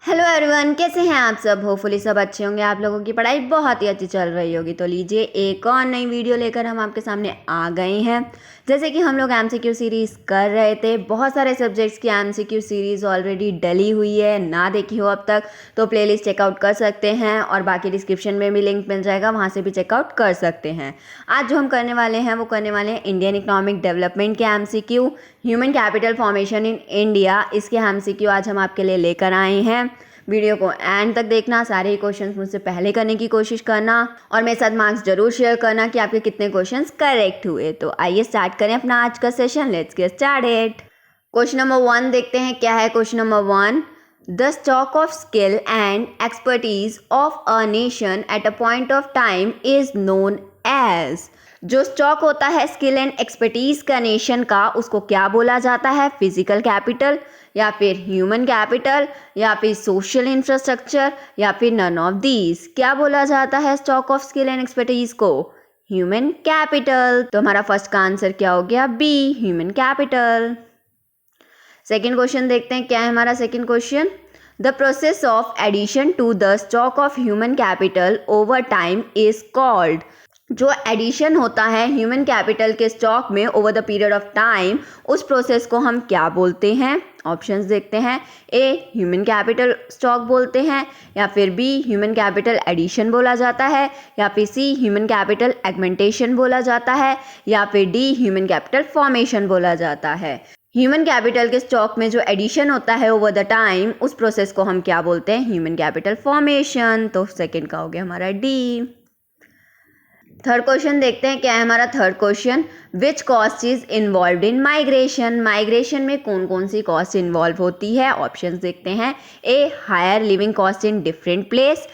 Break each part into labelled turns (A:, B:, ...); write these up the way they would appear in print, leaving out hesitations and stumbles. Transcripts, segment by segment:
A: Hello everyone, कैसे हैं आप सब। होपफुली सब अच्छे होंगे। आप लोगों की पढ़ाई बहुत ही अच्छी चल रही होगी। तो लीजिए एक और नई वीडियो लेकर हम आपके सामने आ गए हैं। जैसे कि हम लोग एमसीक्यू सीरीज़ कर रहे थे, बहुत सारे सब्जेक्ट्स की एमसीक्यू सीरीज़ ऑलरेडी डली हुई है, ना देखी हो अब तक तो प्लेलिस्ट चेकआउट कर सकते हैं और बाकी डिस्क्रिप्शन में भी लिंक मिल जाएगा, वहाँ से भी चेकआउट कर सकते हैं। आज जो हम करने वाले हैं वो करने वाले हैं इंडियन इकोनॉमिक डेवलपमेंट के MCQ, human capital formation in India, इसके एमसीक्यू आज हम आपके लिए लेकर आए हैं। वीडियो को एंड तक देखना, सारे ही क्वेश्चंस मुझसे पहले करने की कोशिश करना और मेरे साथ मार्क्स जरूर शेयर करना कि आपके कितने क्वेश्चंस करेक्ट हुए। तो आइए स्टार्ट करें अपना आज का session. Let's get started. Question number 1 देखते हैं क्या है। Question number 1, the stock of skill and expertise of a nation at a point of time is known as. जो स्टॉक होता है स्किल एंड एक्सपर्टीज का नेशन का, उसको क्या बोला जाता है। फिजिकल कैपिटल या फिर ह्यूमन कैपिटल या फिर सोशल इंफ्रास्ट्रक्चर या फिर नन ऑफ दीज। क्या बोला जाता है stock of skill and expertise को। Human capital. तो हमारा फर्स्ट का आंसर क्या हो गया, B, human capital. Second question देखते हैं क्या है हमारा second question. The process of addition to the stock of human capital over time is called. जो एडिशन होता है ह्यूमन कैपिटल के स्टॉक में over the period of time, उस प्रोसेस को हम क्या बोलते हैं। ऑप्शंस देखते हैं। ए, ह्यूमन कैपिटल स्टॉक बोलते हैं, या फिर बी, ह्यूमन कैपिटल एडिशन बोला जाता है, या फिर सी, ह्यूमन कैपिटल एगमेंटेशन बोला जाता है, या फिर डी, ह्यूमन कैपिटल फॉर्मेशन बोला जाता है। ह्यूमन कैपिटल के स्टॉक में जो एडिशन होता है ओवर द टाइम, उस प्रोसेस को हम क्या बोलते हैं, ह्यूमन कैपिटल फॉर्मेशन। तो सेकेंड का हो गया हमारा डी। थर्ड क्वेश्चन देखते हैं क्या है हमारा third question. Which cost is involve in migration. Migration में कौन कौन सी कॉस्ट इन्वॉल्व होती है। ऑप्शंस देखते हैं। A, higher living cost in different place,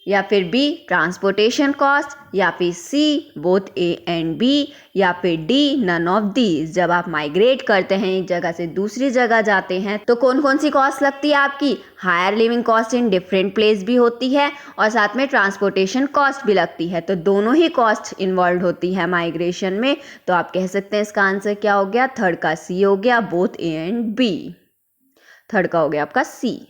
A: या फिर बी, ट्रांसपोर्टेशन कॉस्ट, या फिर C, both A and B, या फिर डी, नन ऑफ दीज। जब आप माइग्रेट करते हैं, एक जगह से दूसरी जगह जाते हैं, तो कौन कौन सी कॉस्ट लगती है आपकी। Higher living cost in different place भी होती है और साथ में ट्रांसपोर्टेशन कॉस्ट भी लगती है। तो दोनों ही कॉस्ट इन्वॉल्व होती है माइग्रेशन में। तो आप कह सकते हैं इसका आंसर क्या हो गया, थर्ड का सी हो गया, both A and B. Third का हो गया आपका सी।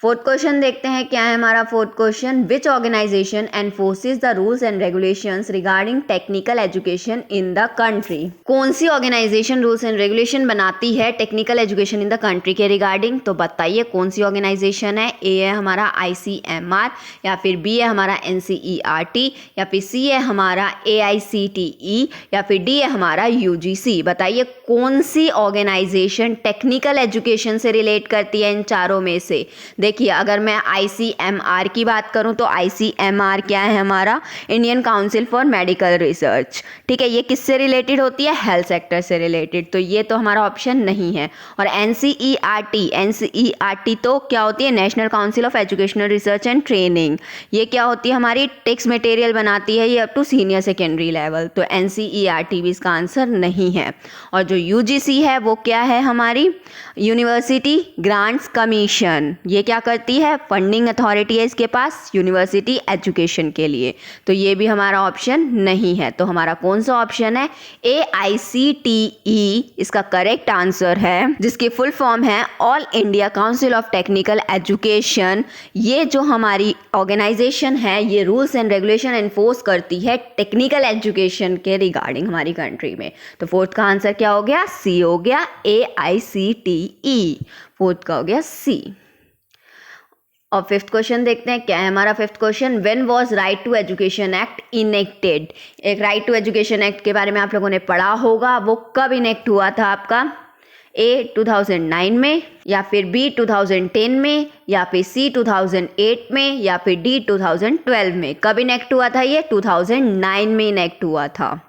A: फोर्थ क्वेश्चन देखते हैं क्या है हमारा fourth question. Which organisation enforces the rules and regulations regarding technical education in the country. कौन सी ऑर्गेनाइजेशन रूल्स एंड रेगुलेशन बनाती है technical education in the country के रिगार्डिंग। तो बताइए कौन सी ऑर्गेनाइजेशन है। ए है हमारा ICMR, या फिर बी है हमारा NCERT, या फिर सी है हमारा AICTE, या फिर डी है हमारा UGC। बताइए कौन सी ऑर्गेनाइजेशन टेक्निकल एजुकेशन से रिलेट करती है इन चारों में से। देखिए, अगर मैं ICMR की बात करूं तो ICMR क्या है हमारा, Indian council for medical research. ठीक है, ये किससे रिलेटेड होती है, हेल्थ सेक्टर से रिलेटेड। तो ये तो हमारा ऑप्शन नहीं है। और NCERT तो क्या होती है, national council of educational research and training. ये क्या होती है, हमारी टेक्स्ट मटेरियल बनाती है ये up to senior secondary level. तो NCERT भी इसका आंसर नहीं है। और जो UGC है वो क्या है, हमारी यूनिवर्सिटी ग्रांट्स कमीशन। ये क्या करती है, फंडिंग अथॉरिटी है इसके पास यूनिवर्सिटी एजुकेशन के लिए। तो ये भी हमारा ऑप्शन नहीं है। तो हमारा कौन सा ऑप्शन है, AICTE इसका करेक्ट आंसर है, जिसकी फुल फॉर्म है all India council of technical education. ये जो हमारी ऑर्गेनाइजेशन है, ये रूल्स एंड रेगुलेशन एनफोर्स करती है टेक्निकल एजुकेशन के रिगार्डिंग हमारी कंट्री में। तो फोर्थ का आंसर क्या हो गया, सी हो गया, AICTE। फोर्थ का हो गया सी। और फिफ्थ क्वेश्चन देखते हैं क्या है हमारा fifth question. When was right to education act enacted. एक राइट टू एजुकेशन एक्ट के बारे में आप लोगों ने पढ़ा होगा, वो कब इनेक्ट हुआ था आपका। A 2009 में, या फिर B 2010 में, या फिर C 2008 में, या फिर D 2012 में। कब इनेक्ट हुआ था ये, 2009 में इनेक्ट हुआ था।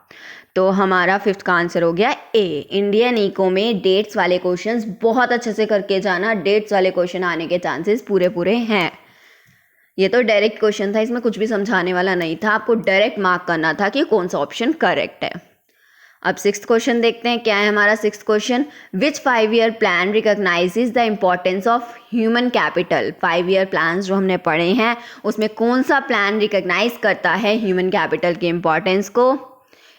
A: तो हमारा फिफ्थ का आंसर हो गया ए। इंडियन इको में डेट्स वाले क्वेश्चंस बहुत अच्छे से करके जाना, डेट्स वाले क्वेश्चन आने के चांसेस पूरे पूरे हैं। ये तो डायरेक्ट क्वेश्चन था, इसमें कुछ भी समझाने वाला नहीं था, आपको डायरेक्ट मार्क करना था कि कौन सा ऑप्शन करेक्ट है। अब सिक्स्थ क्वेश्चन देखते हैं क्या है हमारा sixth question. Which 5-year plan recognises the importance of human capital. 5-year plan जो हमने पढ़े हैं, उसमें कौन सा प्लान रिकॉग्नाइज करता है ह्यूमन कैपिटल के इम्पोर्टेंस को।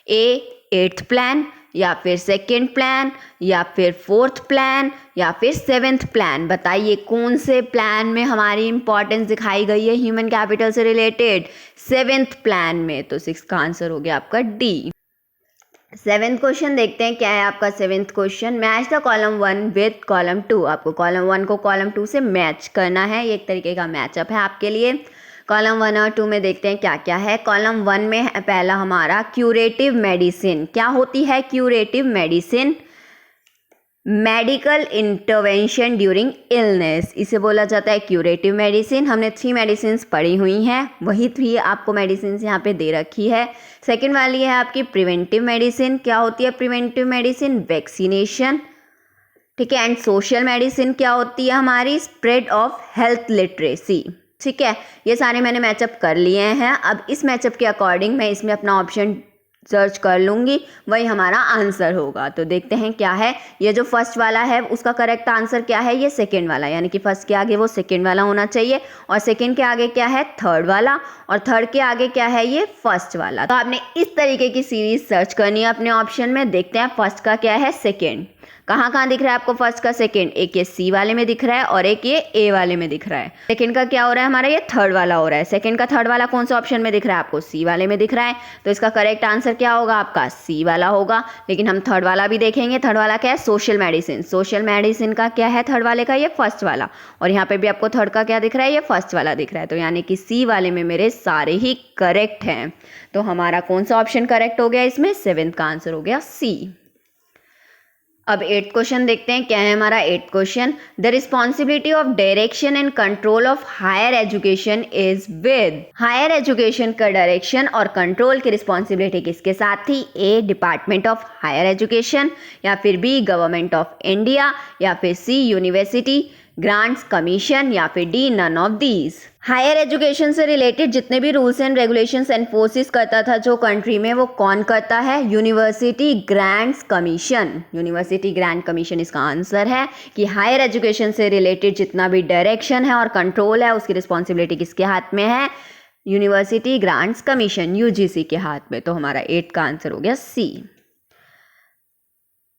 A: A 8th प्लान, या फिर सेकंड प्लान या फिर फोर्थ प्लान या फिर सेवेंथ प्लान? बताइए कौन से प्लान में हमारी इंपॉर्टेंस दिखाई गई है ह्यूमन कैपिटल से रिलेटेड? सेवेंथ प्लान में। तो 6 का आंसर हो गया आपका डी। सेवेंथ क्वेश्चन देखते हैं क्या है आपका seventh question. Match the column 1 with column 2। आपको कॉलम 1 को कॉलम 2 से मैच करना है, ये एक तरीके का मैचअप है आपके लिए। कॉलम 1 और 2 में देखते हैं क्या क्या है। कॉलम 1 में है पहला हमारा क्यूरेटिव मेडिसिन। क्या होती है curative medicine? Medical intervention during illness, इसे बोला जाता है क्यूरेटिव मेडिसिन। हमने 3 मेडिसिन पढ़ी हुई हैं, वही 3 आपको मेडिसिन यहाँ पे दे रखी है। सेकंड वाली है आपकी प्रिवेंटिव मेडिसिन। क्या होती है प्रिवेंटिव मेडिसिन? वैक्सीनेशन, ठीक है। एंड सोशल मेडिसिन क्या होती है हमारी? स्प्रेड ऑफ हेल्थ लिटरेसी, ठीक है। ये सारे मैंने मैचअप कर लिए हैं। अब इस मैचअप के अकॉर्डिंग मैं इसमें अपना ऑप्शन सर्च कर लूँगी, वही हमारा आंसर होगा। तो देखते हैं क्या है। ये जो फर्स्ट वाला है उसका करेक्ट आंसर क्या है? ये सेकंड वाला, यानी कि फर्स्ट के आगे वो सेकंड वाला होना चाहिए, और सेकंड के आगे क्या है? थर्ड वाला, और थर्ड के आगे क्या है? ये फर्स्ट वाला। तो आपने इस तरीके की सीरीज सर्च करनी है अपने ऑप्शन में। देखते हैं फर्स्ट का क्या है, सेकेंड। कहाँ कहाँ दिख रहा है आपको फर्स्ट का सेकंड? एक ये सी वाले में दिख रहा है और एक ये ए वाले में दिख रहा है। सेकंड का क्या हो रहा है हमारा? ये थर्ड वाला हो रहा है। सेकंड का थर्ड वाला कौन सा ऑप्शन में दिख रहा है आपको? सी वाले में दिख रहा है। तो इसका करेक्ट आंसर क्या होगा आपका? सी वाला होगा। लेकिन हम थर्ड वाला भी देखेंगे। थर्ड वाला क्या है? Social medicine. सोशल मेडिसिन का क्या है थर्ड वाले का? ये फर्स्ट वाला। और यहाँ पे भी आपको थर्ड का क्या दिख रहा है? ये फर्स्ट वाला दिख रहा है। तो यानी कि सी वाले में मेरे सारे ही करेक्ट हैं। तो हमारा कौन सा ऑप्शन करेक्ट हो गया इसमें? सेवेंथ का आंसर हो गया सी। अब 8th क्वेश्चन देखते हैं क्या है हमारा 8th question. The responsibility of direction and control of higher education is with. Higher education का डायरेक्शन और कंट्रोल की रिस्पॉन्सिबिलिटी किसके साथ थी? A department of higher education, या फिर बी गवर्नमेंट ऑफ इंडिया, या फिर सी यूनिवर्सिटी ग्रांट्स कमीशन, या फिर D none of these. Higher education से रिलेटेड जितने भी रूल्स एंड रेगुलेशंस एनफोर्स करता था जो कंट्री में, वो कौन करता है? University grants commission. University grant commission इसका आंसर है कि हायर एजुकेशन से रिलेटेड जितना भी डायरेक्शन है और कंट्रोल है उसकी रिस्पॉन्सिबिलिटी किसके हाथ में है? यूनिवर्सिटी ग्रांट्स कमीशन, यूजीसी के हाथ में। तो हमारा 8 का आंसर हो गया सी।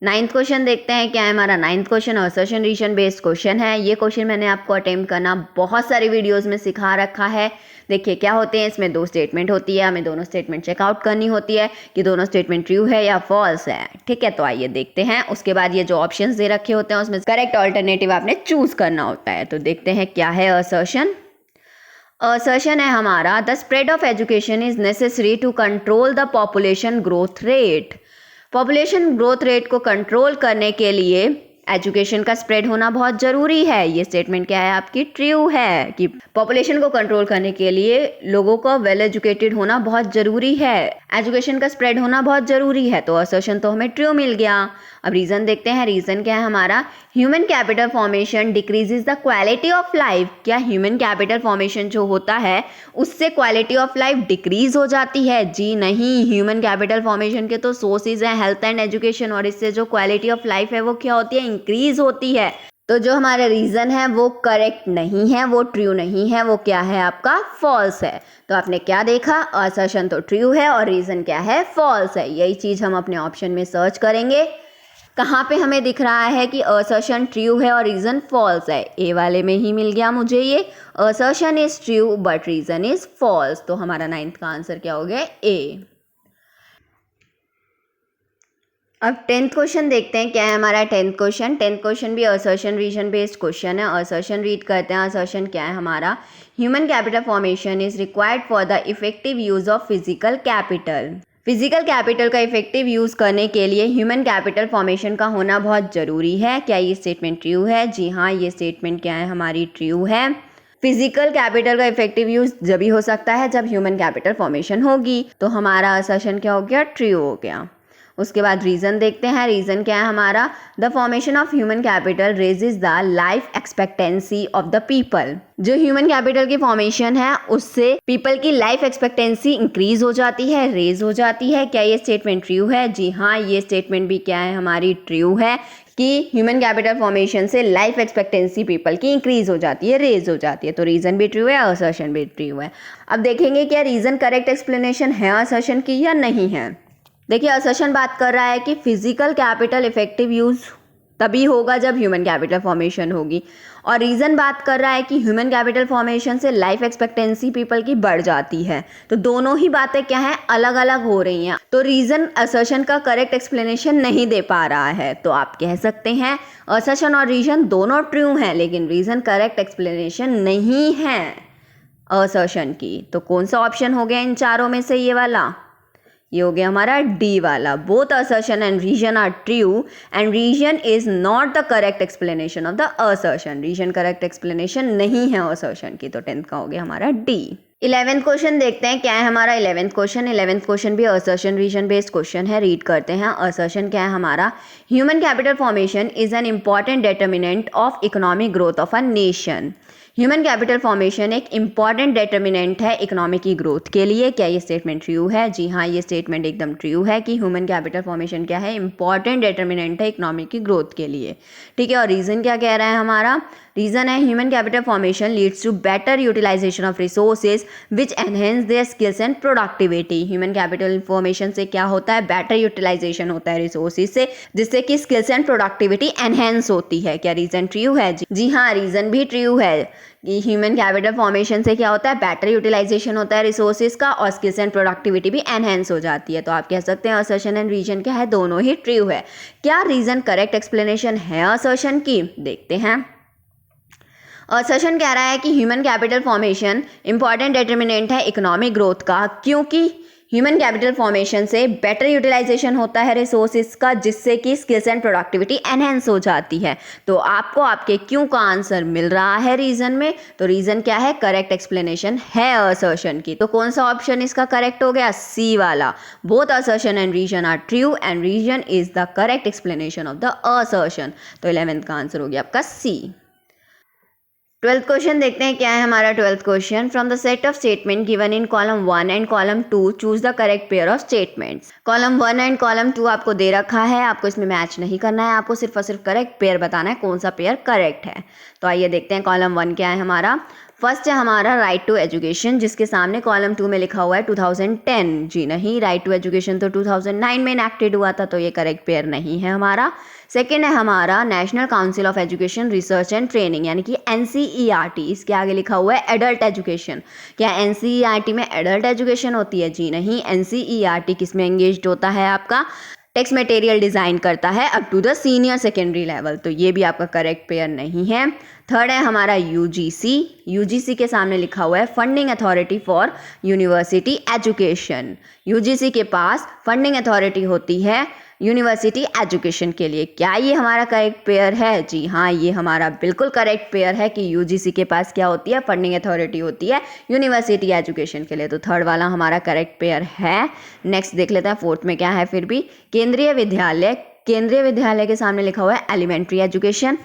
A: 9th क्वेश्चन देखते हैं क्या है हमारा 9th question. Assertion reason based question है। ये क्वेश्चन मैंने आपको अटेम्प्ट करना बहुत सारी वीडियोस में सिखा रखा है। देखिए क्या होते हैं इसमें, 2 स्टेटमेंट होती है, हमें दोनों स्टेटमेंट चेकआउट करनी होती है कि दोनों स्टेटमेंट ट्रू है या फॉल्स है, ठीक है। तो आइए देखते हैं। उसके बाद ये जो ऑप्शंस दे रखे होते हैं उसमें करेक्ट ऑल्टरनेटिव आपने चूज करना होता है। तो देखते हैं क्या है असर्शन। असर्शन है हमारा the spread of education is necessary to control the population growth rate. Population growth rate को कंट्रोल करने के लिए एजुकेशन का स्प्रेड होना बहुत ज़रूरी है। ये स्टेटमेंट क्या है आपकी? ट्रू है कि पॉपुलेशन को कंट्रोल करने के लिए लोगों का वेल एजुकेटेड होना बहुत ज़रूरी है, एजुकेशन का स्प्रेड होना बहुत ज़रूरी है। तो असर्शन तो हमें ट्रू मिल गया। अब रीज़न देखते हैं। रीज़न क्या है हमारा? Human capital formation decreases the quality of life. क्या ह्यूमन कैपिटल फॉर्मेशन जो होता है उससे क्वालिटी ऑफ लाइफ डिक्रीज हो जाती है? जी नहीं, ह्यूमन कैपिटल फॉर्मेशन के तो सोर्सेज हैं हेल्थ एंड एजुकेशन, और इससे जो क्वालिटी ऑफ लाइफ है वो क्या होती है? इंक्रीज होती है। तो जो हमारा रीज़न है वो करेक्ट नहीं है, वो ट्रू नहीं है, वो क्या है आपका? फॉल्स है। तो आपने क्या देखा? असर्शन तो ट्रू है और रीज़न क्या है? फॉल्स है। यही चीज़ हम अपने ऑप्शन में सर्च करेंगे। कहाँ पे हमें दिख रहा है कि असर्शन ट्रू है और रीज़न फॉल्स है? ए वाले में ही मिल गया मुझे ये। Assertion is true but reason is false. तो हमारा 9th का आंसर क्या हो गया? ए। अब 10th क्वेश्चन देखते हैं क्या है हमारा 10th क्वेश्चन। 10th क्वेश्चन भी असर्शन रीजन बेस्ड क्वेश्चन है। असर्शन रीड करते हैं। असर्शन क्या है हमारा? Human capital formation is required for the effective use of physical capital. Physical capital का इफेक्टिव यूज़ करने के लिए ह्यूमन कैपिटल फॉर्मेशन का होना बहुत ज़रूरी है। क्या ये स्टेटमेंट ट्रू है? जी हाँ, ये स्टेटमेंट क्या है हमारी? ट्रू है। फिजिकल कैपिटल का इफेक्टिव यूज जब भी हो सकता है जब ह्यूमन कैपिटल फॉर्मेशन होगी। तो हमारा असर्शन क्या हो गया? ट्रू हो गया। उसके बाद रीज़न देखते हैं। रीज़न क्या है हमारा? The formation of human capital raises the life expectancy of the people. जो ह्यूमन कैपिटल की फॉर्मेशन है उससे पीपल की लाइफ एक्सपेक्टेंसी इंक्रीज हो जाती है, रेज हो जाती है। क्या ये स्टेटमेंट ट्रू है? जी हाँ, ये स्टेटमेंट भी क्या है हमारी? ट्रू है कि ह्यूमन कैपिटल फॉर्मेशन से लाइफ एक्सपेक्टेंसी पीपल की इंक्रीज हो जाती है, रेज हो जाती है। तो रीज़न भी ट्रू है, असर्शन भी ट्रू है। अब देखेंगे क्या रीज़न करेक्ट एक्सप्लेनेशन है असर्शन की या नहीं है। देखिए असर्शन बात कर रहा है कि फिजिकल कैपिटल इफेक्टिव यूज तभी होगा जब ह्यूमन कैपिटल फॉर्मेशन होगी, और रीज़न बात कर रहा है कि ह्यूमन कैपिटल फॉर्मेशन से लाइफ एक्सपेक्टेंसी पीपल की बढ़ जाती है। तो दोनों ही बातें क्या हैं, अलग अलग हो रही हैं, तो रीज़न असर्शन का करेक्ट एक्सप्लेनेशन नहीं दे पा रहा है। तो आप कह सकते हैं असर्शन और रीज़न दोनों ट्रू हैं, लेकिन रीज़न करेक्ट एक्सप्लेनेशन नहीं है असर्शन की। तो कौन सा ऑप्शन हो गया इन चारों में से ये वाला? ये हो गया हमारा डी वाला। Both assertion and reason are true and reason is not the correct explanation of the assertion. Reason correct explanation नहीं है असर्शन की। तो 10th का हो गया हमारा डी। 11th क्वेश्चन देखते हैं क्या है हमारा 11th क्वेश्चन। 11th क्वेश्चन भी असर्शन रीजन बेस्ड क्वेश्चन है, रीड करते हैं। असर्शन क्या है हमारा? Human capital formation is an important determinant of economic growth of a nation. Human capital formation एक इम्पॉर्टेंट डिटर्मिनेंट है इकोनॉमी की ग्रोथ के लिए। क्या ये स्टेटमेंट ट्रू है? जी हाँ, ये स्टेटमेंट एकदम ट्रू है कि ह्यूमन कैपिटल फॉर्मेशन क्या है, इम्पॉर्टेंट डिटर्मिनेंट है इकोनॉमी की ग्रोथ के लिए। ठीक है, और रीज़न क्या कह रहा है हमारा? रीज़न है human capital formation leads to better utilisation of resources which enhance their skills and productivity. Human capital formation से क्या होता है? बेटर यूटिलाइजेशन होता है रिसोर्सेज से, जिससे कि स्किल्स एंड प्रोडक्टिविटी एनहेंस होती है। क्या रीज़न ट्रू है? जी हाँ, रीज़न भी ट्रू है कि ह्यूमन कैपिटल फॉर्मेशन से क्या होता है? बेटर यूटिलाइजेशन होता है रिसोर्सेज का, और स्किल्स एंड प्रोडक्टिविटी भी एनहेंस हो जाती है। तो आप कह सकते हैं असर्शन एंड रीजन क्या है, दोनों ही ट्रू है। क्या रीजन करेक्ट एक्सप्लेनेशन है असर्शन की? देखते हैं। असर्शन कह रहा है कि human capital formation important determinant है इकोनॉमिक ग्रोथ का, क्योंकि ह्यूमन कैपिटल फॉर्मेशन से बेटर यूटिलाइजेशन होता है रिसोर्सेज का, जिससे कि स्किल्स एंड प्रोडक्टिविटी एनहेंस हो जाती है। तो आपको आपके क्यों का आंसर मिल रहा है रीजन में। तो रीजन क्या है? करेक्ट एक्सप्लेनेशन है असर्शन की। तो कौन सा ऑप्शन इसका करेक्ट हो गया? सी वाला। Both assertion and reason are true and reason is the correct explanation of the assertion. तो 11th का आंसर हो गया आपका सी। 12th क्वेश्चन देखते हैं क्या है हमारा 12th question. From the set of statement given in column 1 and column 2 choose the correct pair of statements. Column 1 and column 2 आपको दे रखा है, आपको इसमें मैच नहीं करना है, आपको सिर्फ और सिर्फ करेक्ट पेयर बताना है, कौन सा पेयर करेक्ट है। तो आइए देखते हैं कॉलम 1 क्या है हमारा। फर्स्ट है हमारा राइट टू एजुकेशन, जिसके सामने कॉलम 2 में लिखा हुआ है 2010। जी नहीं, राइट टू एजुकेशन तो 2009 में इनैक्टेड हुआ था, तो ये करेक्ट पेयर नहीं है हमारा। सेकेंड है हमारा national council of education research and training, यानी कि NCERT। इसके आगे लिखा हुआ है एडल्ट एजुकेशन। क्या NCERT में एडल्ट एजुकेशन होती है? जी नहीं, NCERT किस में एंगेज्ड होता है? आपका टेक्स्ट मटेरियल डिज़ाइन करता है up to the senior secondary level. तो ये भी आपका करेक्ट पेयर नहीं है। थर्ड है हमारा UGC के सामने लिखा हुआ है funding authority for university education. UGC के पास फंडिंग अथॉरिटी होती है यूनिवर्सिटी एजुकेशन के लिए। क्या ये हमारा करेक्ट पेयर है? जी हाँ, ये हमारा बिल्कुल करेक्ट पेयर है कि UGC के पास क्या होती है? फंडिंग अथॉरिटी होती है यूनिवर्सिटी एजुकेशन के लिए। तो थर्ड वाला हमारा करेक्ट पेयर है। नेक्स्ट देख लेते हैं फोर्थ में क्या है फिर भी। केंद्रीय विद्यालय के सामने लिखा हुआ है एलिमेंट्री एजुकेशन।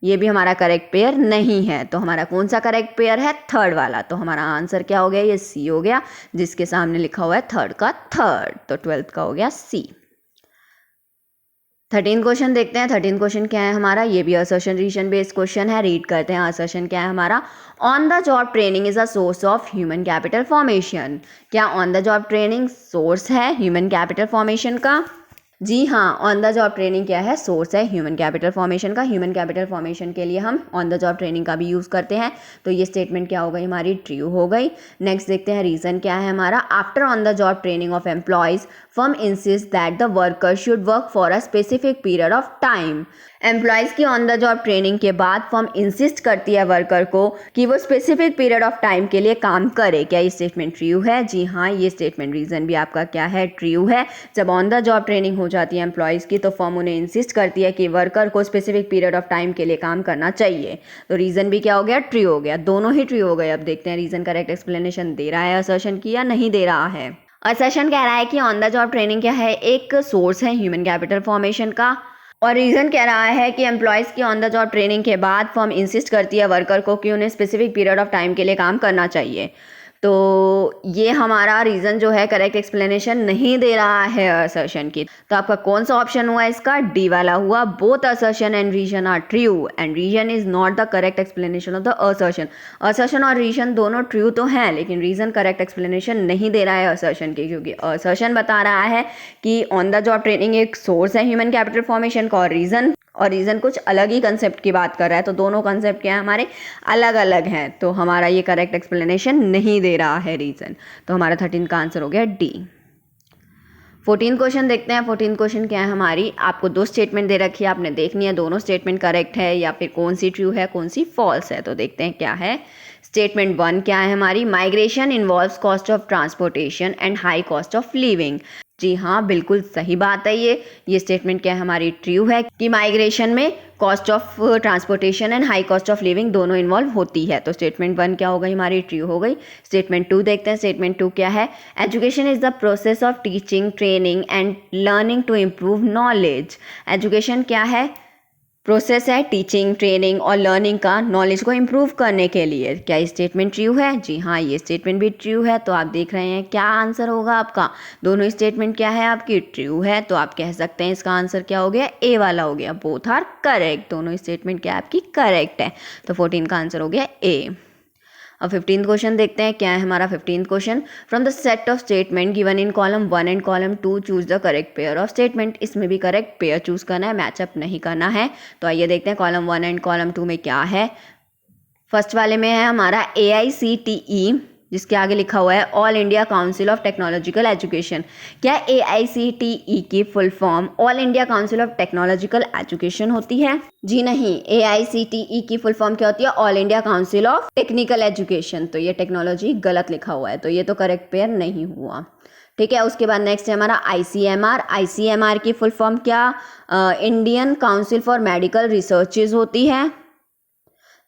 A: ये भी हमारा करेक्ट पेयर नहीं है। तो हमारा कौन सा करेक्ट पेयर है? थर्ड वाला। तो हमारा आंसर क्या हो गया? ये सी हो गया, जिसके सामने लिखा हुआ है थर्ड का थर्ड। तो 12th का हो गया सी। 13 क्वेश्चन देखते हैं। 13 क्वेश्चन क्या है हमारा? ये भी असर्शन रीजन बेस्ड क्वेश्चन है, रीड करते हैं। असर्शन क्या है हमारा? On the job training is a source of human capital formation. क्या on the job training source है ह्यूमन कैपिटल फॉर्मेशन का? जी हाँ, ऑन द जॉब ट्रेनिंग क्या है? सोर्स है ह्यूमन कैपिटल फॉर्मेशन का। ह्यूमन कैपिटल फॉर्मेशन के लिए हम ऑन द जॉब ट्रेनिंग का भी यूज़ करते हैं। तो ये स्टेटमेंट क्या हो गई हमारी? ट्रू हो गई। नेक्स्ट देखते हैं रीज़न क्या है हमारा। After on the job training of employees firm insist that the worker should work for a specific period of time. Employees की ऑन द जॉब ट्रेनिंग के बाद फर्म इंसिस्ट करती है वर्कर को कि वो स्पेसिफिक पीरियड ऑफ टाइम के लिए काम करे। क्या ये स्टेटमेंट ट्रू है? जी हाँ, ये स्टेटमेंट रीज़न भी आपका क्या है? ट्रू है। जब ऑन द जॉब ट्रेनिंग हो जाती है एम्प्लॉयज़ की, तो फर्म उन्हें इंसिस्ट करती है कि वर्कर को स्पेसिफिक पीरियड ऑफ टाइम के लिए काम करना चाहिए। तो रीज़न भी क्या हो गया? ट्रू हो गया। दोनों ही ट्रू हो गए। अब देखते हैं रीज़न करेक्ट एक्सप्लेनेशन दे रहा है असर्शन की या नहीं दे रहा है। असर्शन कह रहा है कि ऑन द जॉब ट्रेनिंग क्या है? एक सोर्स है ह्यूमन कैपिटल फॉर्मेशन का, और रीज़न कह रहा है कि एम्प्लॉयज़ की ऑन द जॉब ट्रेनिंग के बाद फर्म इंसिस्ट करती है वर्कर को कि उन्हें स्पेसिफिक पीरियड ऑफ टाइम के लिए काम करना चाहिए। तो ये हमारा रीज़न जो है करेक्ट एक्सप्लेनेशन नहीं दे रहा है असर्शन की। तो आपका कौन सा ऑप्शन हुआ इसका? डी वाला हुआ। Both assertion and reason are true and reason is not the correct explanation of the assertion. Assertion और रीजन दोनों ट्रू तो हैं, लेकिन रीजन करेक्ट एक्सप्लेनेशन नहीं दे रहा है असर्शन की, क्योंकि असर्शन बता रहा है कि ऑन द जॉब ट्रेनिंग एक सोर्स है ह्यूमन कैपिटल फॉर्मेशन का, और रीज़न कुछ अलग ही कंसेप्ट की बात कर रहा है। तो दोनों कंसेप्ट क्या है हमारे? अलग अलग हैं। तो हमारा ये करेक्ट एक्सप्लेनेशन नहीं दे रहा है रीज़न। तो हमारा 13 का आंसर हो गया डी। 14 क्वेश्चन देखते हैं। 14 क्वेश्चन क्या है हमारी? आपको 2 स्टेटमेंट दे रखी है, आपने देखनी है दोनों स्टेटमेंट करेक्ट है या फिर कौन सी ट्रू है कौन सी फॉल्स है। तो देखते हैं क्या है। स्टेटमेंट 1 क्या है हमारी? Migration involves cost of transportation and high cost of living. जी हाँ, बिल्कुल सही बात है। ये स्टेटमेंट क्या है हमारी? ट्रू है कि माइग्रेशन में cost of transportation and high cost of living दोनों इन्वॉल्व होती है। तो स्टेटमेंट 1 क्या हो गई हमारी? ट्रू हो गई। स्टेटमेंट 2 देखते हैं। स्टेटमेंट 2 क्या है? Education is the process of teaching, training and learning to improve knowledge. Education क्या है? प्रोसेस है टीचिंग, ट्रेनिंग और लर्निंग का नॉलेज को इम्प्रूव करने के लिए। क्या ये स्टेटमेंट ट्रू है? जी हाँ, ये स्टेटमेंट भी ट्रू है। तो आप देख रहे हैं क्या आंसर होगा आपका? दोनों स्टेटमेंट क्या है आपकी? ट्रू है। तो आप कह सकते हैं इसका आंसर क्या हो गया? ए वाला हो गया। Both are correct. दोनों स्टेटमेंट क्या है आपकी? करेक्ट है। तो 14 का आंसर हो गया ए। अब 15th क्वेश्चन देखते हैं क्या है हमारा 15th question. From the set of statement given in column 1 and column 2 choose the correct pair of statement. इसमें भी करेक्ट पेयर चूज करना है, मैचअप नहीं करना है। तो आइए देखते हैं कॉलम 1 एंड कॉलम 2 में क्या है। फर्स्ट वाले में है हमारा AICTE, जिसके आगे लिखा हुआ है all India council of technological education. क्या AICTE की full form all India council of technological education होती है? जी नहीं, AICTE की फुल फॉर्म क्या होती है? All India council of technical education. तो ये टेक्नोलॉजी गलत लिखा हुआ है, तो ये तो करेक्ट पेयर नहीं हुआ। ठीक है, उसके बाद नेक्स्ट है हमारा ICMR। ICMR की फुल फॉर्म क्या? Indian council for medical researches होती है।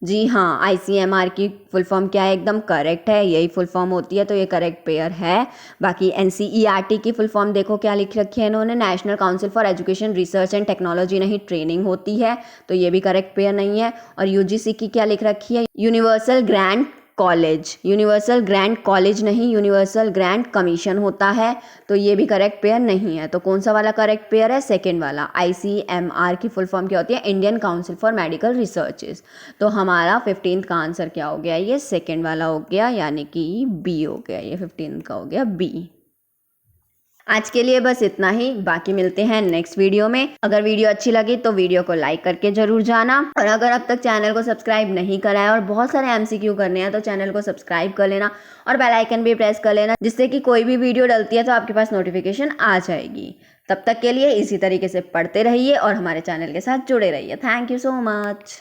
A: जी हाँ, ICMR की फुल फॉर्म क्या है? एकदम करेक्ट है, यही फुल फॉर्म होती है। तो ये करेक्ट पेयर है। बाकी NCERT की फुल फॉर्म देखो क्या लिख रखी है इन्होंने? National council for education research and technology, नहीं ट्रेनिंग होती है। तो ये भी करेक्ट पेयर नहीं है। और UGC की क्या लिख रखी है? Universal grand college. Universal grand college नहीं, यूनिवर्सल ग्रैंड कमीशन होता है। तो ये भी करेक्ट पेयर नहीं है। तो कौन सा वाला करेक्ट पेयर है? सेकेंड वाला। ICMR की फुल फॉर्म क्या होती है? Indian council for medical researches. तो हमारा 15th का आंसर क्या हो गया? ये सेकेंड वाला हो गया, यानी कि बी हो गया। ये 15th का हो गया बी। आज के लिए बस इतना ही, बाकी मिलते हैं नेक्स्ट वीडियो में। अगर वीडियो अच्छी लगी तो वीडियो को लाइक करके जरूर जाना, और अगर अब तक चैनल को सब्सक्राइब नहीं करा है और बहुत सारे MCQ करने हैं तो चैनल को सब्सक्राइब कर लेना और बेल आइकन भी प्रेस कर लेना, जिससे कि कोई भी वीडियो डलती है तो आपके पास नोटिफिकेशन आ जाएगी। तब तक के लिए इसी तरीके से पढ़ते रहिए और हमारे चैनल के साथ जुड़े रहिए। Thank you so much.